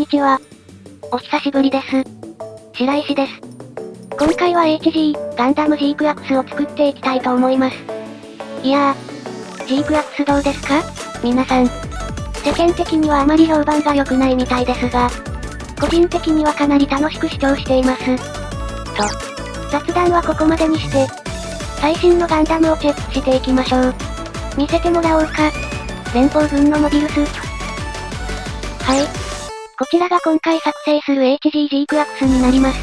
にちは。お久しぶりです。白石です。今回は HG、ガンダム G クラクスを作っていきたいと思います。いやー、G クラクスどうですか皆さん。世間的にはあまり評判が良くないみたいですが、個人的にはかなり楽しく視聴しています。と、雑談はここまでにして、最新のガンダムをチェックしていきましょう。見せてもらおうか。連邦軍のモビルスーツ。はい。こちらが今回作成する HG-G クラクスになります。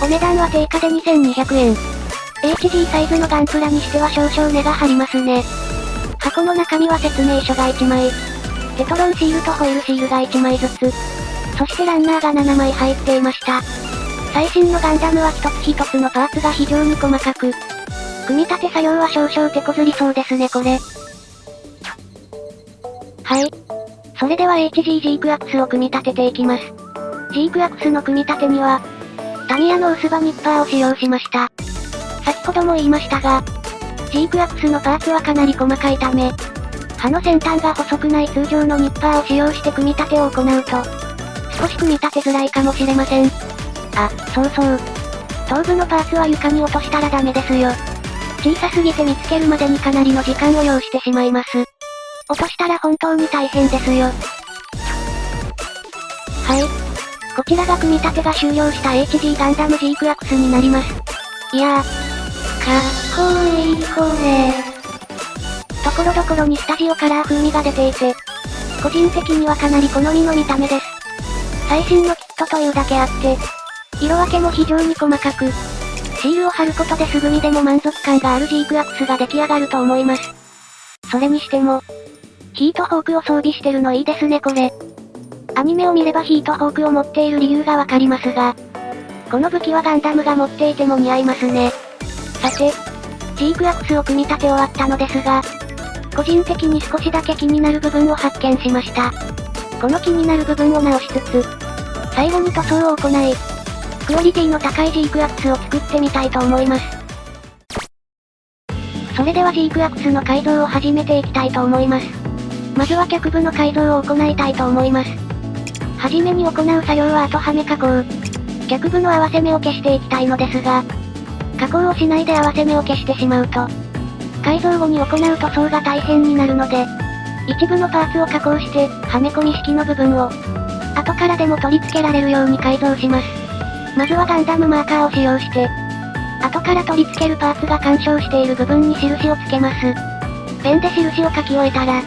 お値段は定価で2200円。HG サイズのガンプラにしては少々値が張りますね。箱の中身は説明書が1枚。テトロンシールとホイールシールが1枚ずつ。そしてランナーが7枚入っていました。最新のガンダムは一つ一つのパーツが非常に細かく。組み立て作業は少々手こずりそうですねこれ。はい。それでは HG-G クラクスを組み立てていきます。G クラクスの組み立てには、タミヤの薄葉ニッパーを使用しました。先ほども言いましたが、G クラクスのパーツはかなり細かいため、刃の先端が細くない通常のニッパーを使用して組み立てを行うと、少し組み立てづらいかもしれません。あ、そうそう。頭部のパーツは床に落としたらダメですよ。小さすぎて見つけるまでにかなりの時間を要してしまいます。落としたら本当に大変ですよ。はい。こちらが組み立てが終了した HG ガンダム G クラクスになります。いやー、かっこいいこれ。ところどころにスタジオカラー風味が出ていて、個人的にはかなり好みの見た目です。最新のキットというだけあって、色分けも非常に細かく、シールを貼ることですぐにでも満足感がある G クラクスが出来上がると思います。それにしても、ヒートホークを装備してるのいいですねこれ。アニメを見ればヒートホークを持っている理由がわかりますが、この武器はガンダムが持っていても似合いますね。さて、G クラクスを組み立て終わったのですが、個人的に少しだけ気になる部分を発見しました。この気になる部分を直しつつ、最後に塗装を行い、クオリティの高い G クラクスを作ってみたいと思います。それでは G クラクスの改造を始めていきたいと思います。まずは脚部の改造を行いたいと思います。はじめに行う作業は後はめ加工。脚部の合わせ目を消していきたいのですが、加工をしないで合わせ目を消してしまうと、改造後に行う塗装が大変になるので、一部のパーツを加工して、はめ込み式の部分を、後からでも取り付けられるように改造します。まずはガンダムマーカーを使用して、後から取り付けるパーツが干渉している部分に印をつけます。ペンで印を書き終えたら、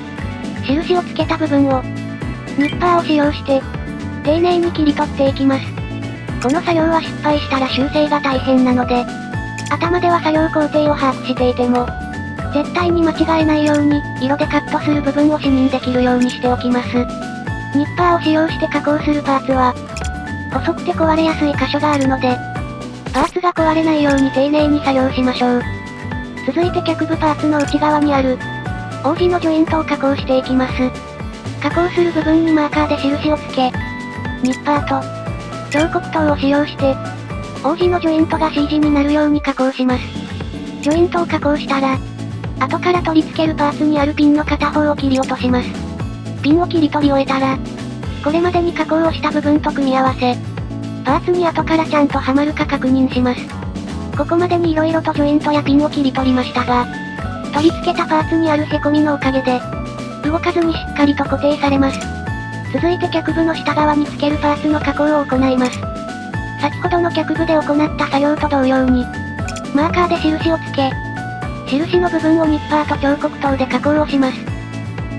印をつけた部分を、ニッパーを使用して、丁寧に切り取っていきます。この作業は失敗したら修正が大変なので、頭では作業工程を把握していても、絶対に間違えないように、色でカットする部分を視認できるようにしておきます。ニッパーを使用して加工するパーツは、細くて壊れやすい箇所があるので、パーツが壊れないように丁寧に作業しましょう。続いて脚部パーツの内側にある、王子のジョイントを加工していきます。加工する部分にマーカーで印をつけ、ニッパーと、彫刻刀を使用して、王子のジョイントが C 字になるように加工します。ジョイントを加工したら、後から取り付けるパーツにあるピンの片方を切り落とします。ピンを切り取り終えたら、これまでに加工をした部分と組み合わせ、パーツに後からちゃんとはまるか確認します。ここまでに色々とジョイントやピンを切り取りましたが、取り付けたパーツにある凹みのおかげで、動かずにしっかりと固定されます。続いて脚部の下側に付けるパーツの加工を行います。先ほどの脚部で行った作業と同様に、マーカーで印をつけ、印の部分をニッパーと彫刻刀で加工をします。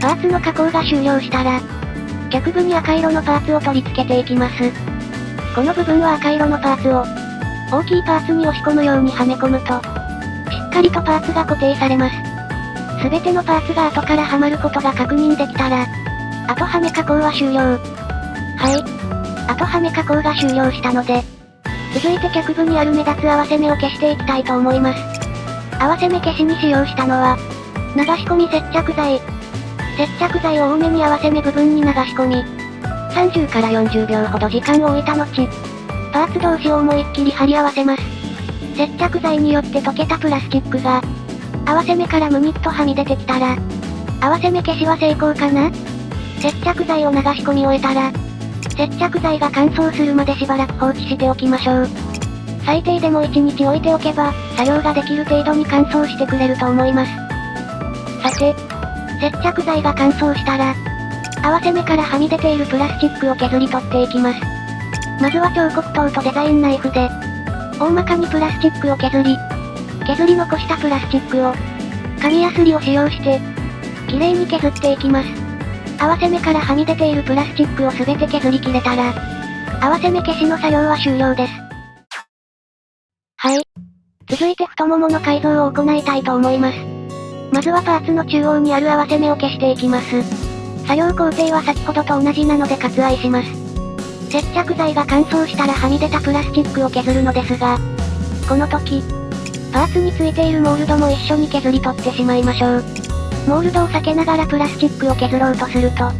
パーツの加工が終了したら、脚部に赤色のパーツを取り付けていきます。この部分は赤色のパーツを、大きいパーツに押し込むようにはめ込むと、しっかりとパーツが固定されます。すべてのパーツが後からはまることが確認できたら、後はめ加工は終了。はい。後はめ加工が終了したので、続いて脚部にある目立つ合わせ目を消していきたいと思います。合わせ目消しに使用したのは、流し込み接着剤。接着剤を多めに合わせ目部分に流し込み、30から40秒ほど時間を置いた後、パーツ同士を思いっきり貼り合わせます。接着剤によって溶けたプラスチックが、合わせ目からむにっとはみ出てきたら、合わせ目消しは成功かな？接着剤を流し込み終えたら、接着剤が乾燥するまでしばらく放置しておきましょう。最低でも1日置いておけば、作業ができる程度に乾燥してくれると思います。さて、接着剤が乾燥したら、合わせ目からはみ出ているプラスチックを削り取っていきます。まずは彫刻刀とデザインナイフで、大まかにプラスチックを削り残したプラスチックを、紙やすりを使用して、きれいに削っていきます。合わせ目からはみ出ているプラスチックをすべて削り切れたら、合わせ目消しの作業は終了です。はい。続いて太ももの改造を行いたいと思います。まずはパーツの中央にある合わせ目を消していきます。作業工程は先ほどと同じなので割愛します。接着剤が乾燥したらはみ出たプラスチックを削るのですが、この時、パーツについているモールドも一緒に削り取ってしまいましょう。モールドを避けながらプラスチックを削ろうとすると、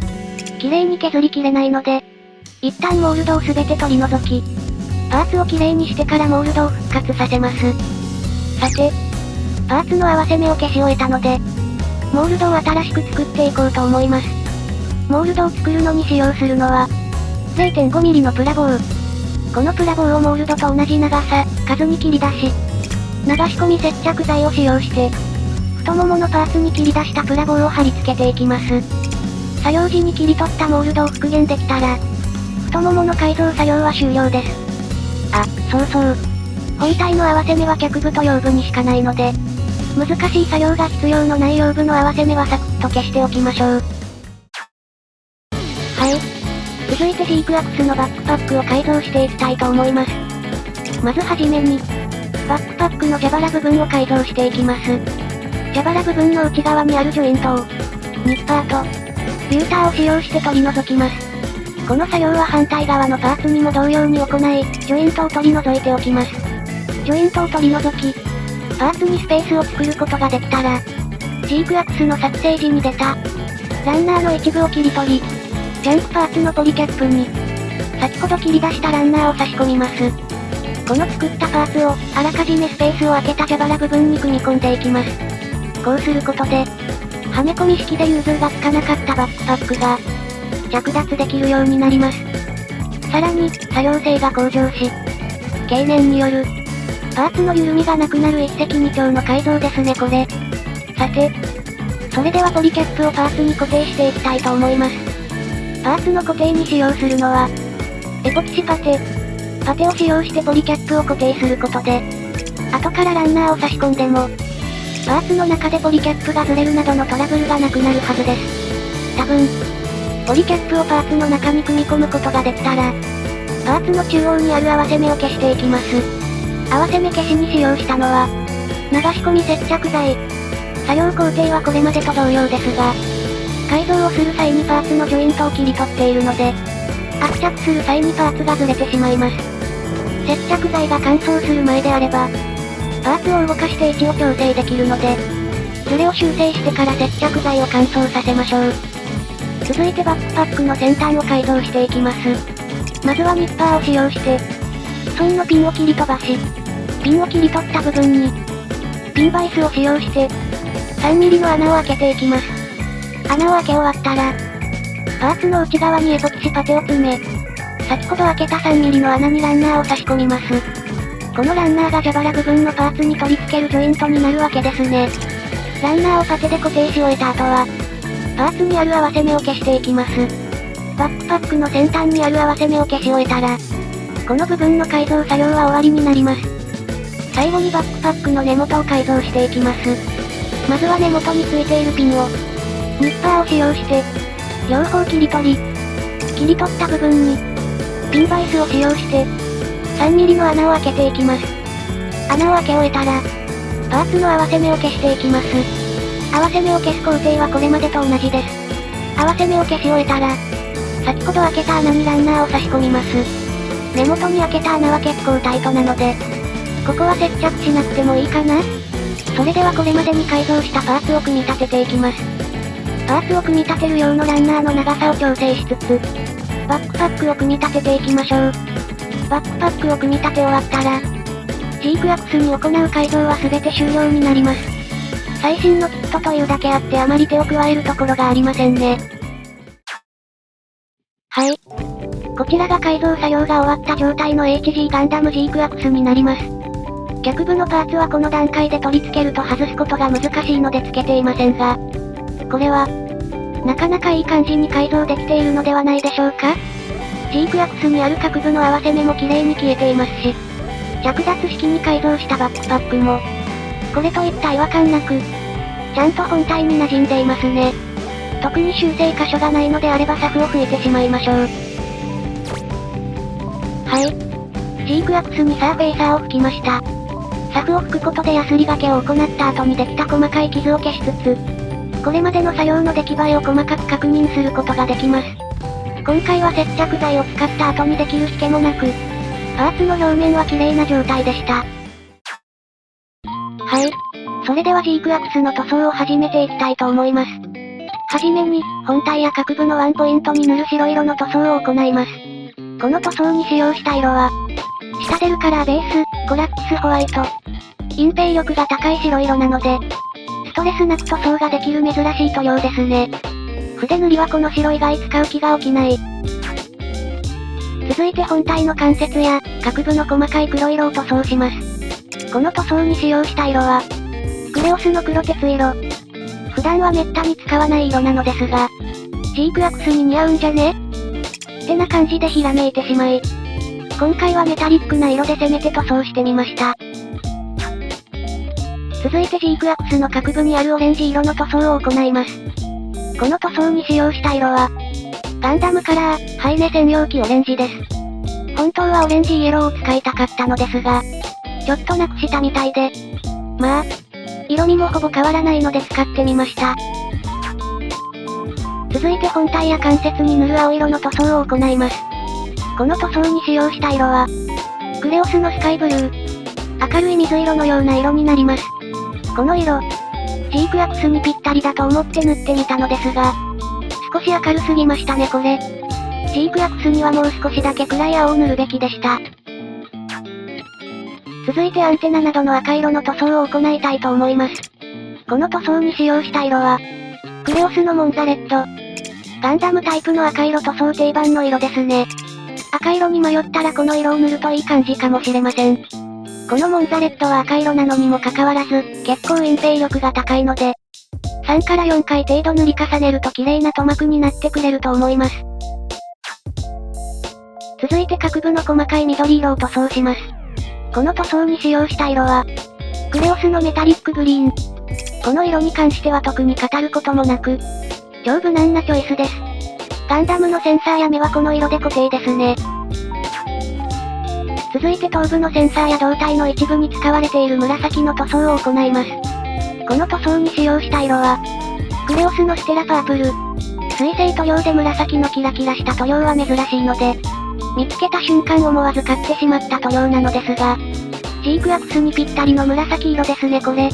綺麗に削りきれないので、一旦モールドをすべて取り除き、パーツを綺麗にしてからモールドを復活させます。さて、パーツの合わせ目を消し終えたので、モールドを新しく作っていこうと思います。モールドを作るのに使用するのは、0.5 ミリのプラ棒。このプラ棒をモールドと同じ長さ、数に切り出し、流し込み接着剤を使用して、太もものパーツに切り出したプラ棒を貼り付けていきます。作業時に切り取ったモールドを復元できたら、太ももの改造作業は終了です。あ、そうそう。本体の合わせ目は脚部と腰部にしかないので、難しい作業が必要のない腰部の合わせ目はサクッと消しておきましょう。はい。続いて G クアクスのバックパックを改造していきたいと思います。まずはじめに、バックパックの蛇腹部分を改造していきます。蛇腹部分の内側にあるジョイントを、ニッパーと、ビューターを使用して取り除きます。この作業は反対側のパーツにも同様に行い、ジョイントを取り除いておきます。ジョイントを取り除き、パーツにスペースを作ることができたら、G クアクスの作成時に出た、ランナーの一部を切り取り、ジャンクパーツのポリキャップに、先ほど切り出したランナーを差し込みます。この作ったパーツを、あらかじめスペースを空けた蛇腹部分に組み込んでいきます。こうすることで、はめ込み式で融通がつかなかったバックパックが、着脱できるようになります。さらに、作業性が向上し、経年による、パーツの緩みがなくなる一石二鳥の改造ですねこれ。さて、それではポリキャップをパーツに固定していきたいと思います。パーツの固定に使用するのは、エポキシパテ。パテを使用してポリキャップを固定することで、後からランナーを差し込んでも、パーツの中でポリキャップがずれるなどのトラブルがなくなるはずです。多分、ポリキャップをパーツの中に組み込むことができたら、パーツの中央にある合わせ目を消していきます。合わせ目消しに使用したのは、流し込み接着剤。作業工程はこれまでと同様ですが、改造をする際にパーツのジョイントを切り取っているので、圧着する際にパーツがずれてしまいます。接着剤が乾燥する前であれば、パーツを動かして位置を調整できるので、ズレを修正してから接着剤を乾燥させましょう。続いてバックパックの先端を改造していきます。まずはニッパーを使用して、損のピンを切り飛ばし、ピンを切り取った部分に、ピンバイスを使用して、3ミリの穴を開けていきます。穴を開け終わったら、パーツの内側にエポキシパテを詰め、先ほど開けた3ミリの穴にランナーを差し込みます。このランナーが蛇腹部分のパーツに取り付けるジョイントになるわけですね。ランナーをパテで固定し終えた後は、パーツにある合わせ目を消していきます。バックパックの先端にある合わせ目を消し終えたら、この部分の改造作業は終わりになります。最後にバックパックの根元を改造していきます。まずは根元についているピンを、ニッパーを使用して、両方切り取り、切り取った部分に、ピンバイスを使用して、3ミリの穴を開けていきます。穴を開け終えたら、パーツの合わせ目を消していきます。合わせ目を消す工程はこれまでと同じです。合わせ目を消し終えたら、先ほど開けた穴にランナーを差し込みます。根元に開けた穴は結構タイトなので、ここは接着しなくてもいいかな？それではこれまでに改造したパーツを組み立てていきます。パーツを組み立てる用のランナーの長さを調整しつつ、バックパックを組み立てていきましょう。バックパックを組み立て終わったら、G クアクスに行う改造は全て終了になります。最新のキットというだけあってあまり手を加えるところがありませんね。はい。こちらが改造作業が終わった状態の HG ガンダム G クアクスになります。脚部のパーツはこの段階で取り付けると外すことが難しいので付けていませんが、これは、なかなかいい感じに改造できているのではないでしょうか。G クアクスにある各部の合わせ目も綺麗に消えていますし、着脱式に改造したバックパックも、これといった違和感なく、ちゃんと本体に馴染んでいますね。特に修正箇所がないのであればサフを吹いてしまいましょう。はい。G クアクスにサーフェイサーを吹きました。サフを吹くことでヤスリ掛けを行った後にできた細かい傷を消しつつ、これまでの作業の出来栄えを細かく確認することができます。今回は接着剤を使った後にできる引けもなく、パーツの表面は綺麗な状態でした。はい。それでは G クアクスの塗装を始めていきたいと思います。はじめに、本体や各部のワンポイントに塗る白色の塗装を行います。この塗装に使用した色は、シタデルカラーベース、コラックスホワイト。隠蔽力が高い白色なので、ストレスなく塗装ができる珍しい塗料ですね。筆塗りはこの白以外使う気が起きない。続いて本体の関節や、各部の細かい黒色を塗装します。この塗装に使用した色は、クレオスの黒鉄色。普段はめったに使わない色なのですが、G クアクスに似合うんじゃねってな感じでひらめいてしまい、今回はメタリックな色で攻めて塗装してみました。続いて G クアクスの各部にあるオレンジ色の塗装を行います。この塗装に使用した色は、ガンダムカラー、ハイネ専用機オレンジです。本当はオレンジイエローを使いたかったのですが、ちょっとなくしたみたいで、まあ、色味もほぼ変わらないので使ってみました。続いて本体や関節に塗る青色の塗装を行います。この塗装に使用した色は、クレオスのスカイブルー。明るい水色のような色になります。この色、G クアクスにぴったりだと思って塗ってみたのですが、少し明るすぎましたねこれ。G クアクスにはもう少しだけ暗い青を塗るべきでした。続いてアンテナなどの赤色の塗装を行いたいと思います。この塗装に使用した色は、クレオスのモンザレット。ガンダムタイプの赤色塗装定番の色ですね。赤色に迷ったらこの色を塗るといい感じかもしれません。このモンザレットは赤色なのにもかかわらず、結構隠蔽力が高いので、3から4回程度塗り重ねると綺麗な塗膜になってくれると思います。続いて各部の細かい緑色を塗装します。この塗装に使用した色は、クレオスのメタリックグリーン。この色に関しては特に語ることもなく、超無難なチョイスです。ガンダムのセンサーや目はこの色で固定ですね。続いて頭部のセンサーや胴体の一部に使われている紫の塗装を行います。この塗装に使用した色は、クレオスのステラパープル。水性塗料で紫のキラキラした塗料は珍しいので、見つけた瞬間思わず買ってしまった塗料なのですが、G クアクスにぴったりの紫色ですねこれ。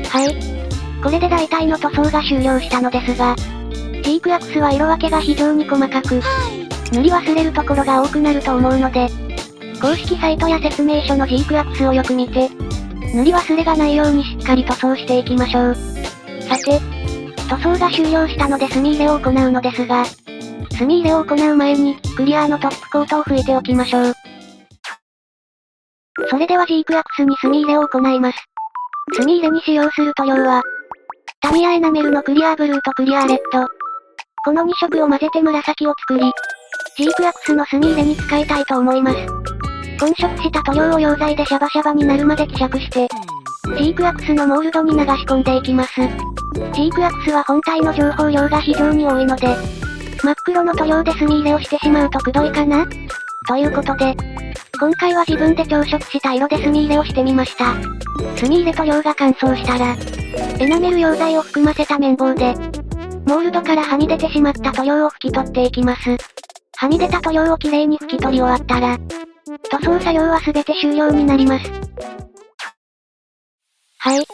はい。これで大体の塗装が終了したのですが、G クアクスは色分けが非常に細かく、塗り忘れるところが多くなると思うので、公式サイトや説明書の G クアクスをよく見て、塗り忘れがないようにしっかり塗装していきましょう。さて、塗装が終了したので墨入れを行うのですが、墨入れを行う前に、クリアーのトップコートを拭いておきましょう。それでは G クアクスに墨入れを行います。墨入れに使用する塗料は、タミヤエナメルのクリアーブルーとクリアーレッド。この2色を混ぜて紫を作り、G クアクスの墨入れに使いたいと思います。混色した塗料を溶剤でシャバシャバになるまで希釈して、G クアクスのモールドに流し込んでいきます。G クアクスは本体の情報量が非常に多いので、真っ黒の塗料で墨入れをしてしまうとくどいかなということで、今回は自分で調色した色で墨入れをしてみました。墨入れ塗料が乾燥したら、エナメル溶剤を含ませた綿棒で、モールドからはみ出てしまった塗料を拭き取っていきます。はみ出た塗料をきれいに拭き取り終わったら、塗装作業はすべて終了になります。はい。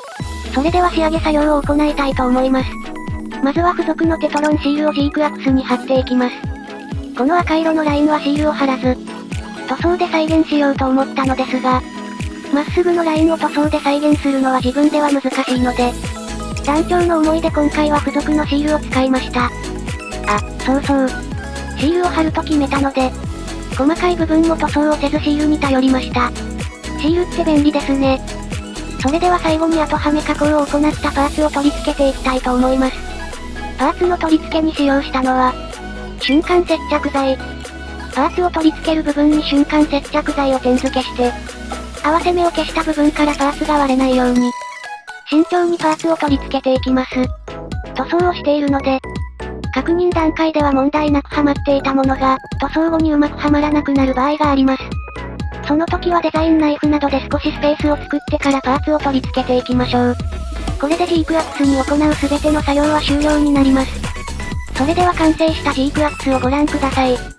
それでは仕上げ作業を行いたいと思います。まずは付属のテトロンシールを G クアクスに貼っていきます。この赤色のラインはシールを貼らず、塗装で再現しようと思ったのですが、まっすぐのラインを塗装で再現するのは自分では難しいので、団長の思いで今回は付属のシールを使いました。あ、そうそう。シールを貼ると決めたので、細かい部分も塗装をせずシールに頼りました。シールって便利ですね。それでは最後に後はめ加工を行ったパーツを取り付けていきたいと思います。パーツの取り付けに使用したのは、瞬間接着剤。パーツを取り付ける部分に瞬間接着剤を点付けして、合わせ目を消した部分からパーツが割れないように、慎重にパーツを取り付けていきます。塗装をしているので、確認段階では問題なくはまっていたものが、塗装後にうまくはまらなくなる場合があります。その時はデザインナイフなどで少しスペースを作ってからパーツを取り付けていきましょう。これでジークアックスに行うすべての作業は終了になります。それでは完成したジークアックスをご覧ください。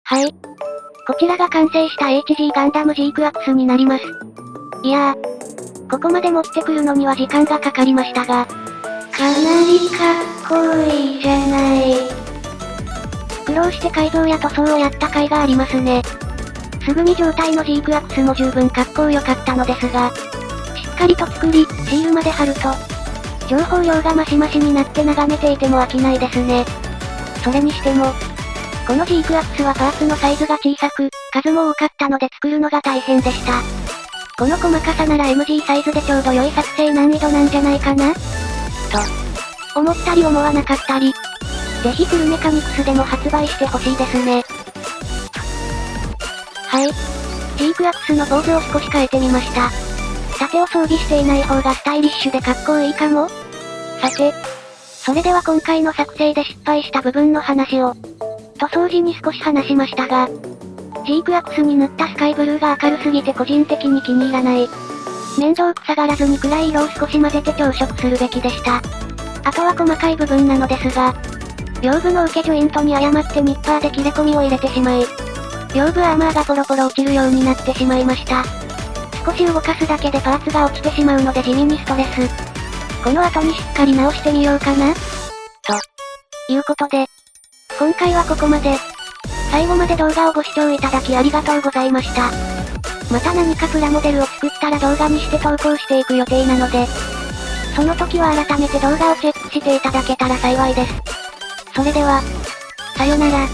はい。こちらが完成した HG ガンダムジークアックスになります。いやー、ここまで持ってくるのには時間がかかりましたが、かなりかっこいいじゃない。苦労して改造や塗装をやった甲斐がありますね。すぐに状態のジークアックスも十分かっこよかったのですが、しっかりと作り、シールまで貼ると、情報量がマシマシになって眺めていても飽きないですね。それにしても、このジークアックスはパーツのサイズが小さく、数も多かったので作るのが大変でした。この細かさなら MG サイズでちょうど良い作成難易度なんじゃないかなと、思ったり思わなかったり、ぜひフルメカニクスでも発売してほしいですね。はい。ジークアックスのポーズを少し変えてみました。盾を装備していない方がスタイリッシュでかっこいいかも。さて、それでは今回の作成で失敗した部分の話を、塗装時に少し話しましたが、ジークアックスに塗ったスカイブルーが明るすぎて個人的に気に入らない。面倒くさがらずに暗い色を少し混ぜて調色するべきでした。あとは細かい部分なのですが、両部の受けジョイントに誤ってニッパーで切れ込みを入れてしまい、両部アーマーがポロポロ落ちるようになってしまいました。少し動かすだけでパーツが落ちてしまうので地味にストレス。この後にしっかり直してみようかなということで、今回はここまで。最後まで動画をご視聴いただきありがとうございました。また何かプラモデルを作ったら動画にして投稿していく予定なので、その時は改めて動画をチェックしていただけたら幸いです。それでは、さよなら。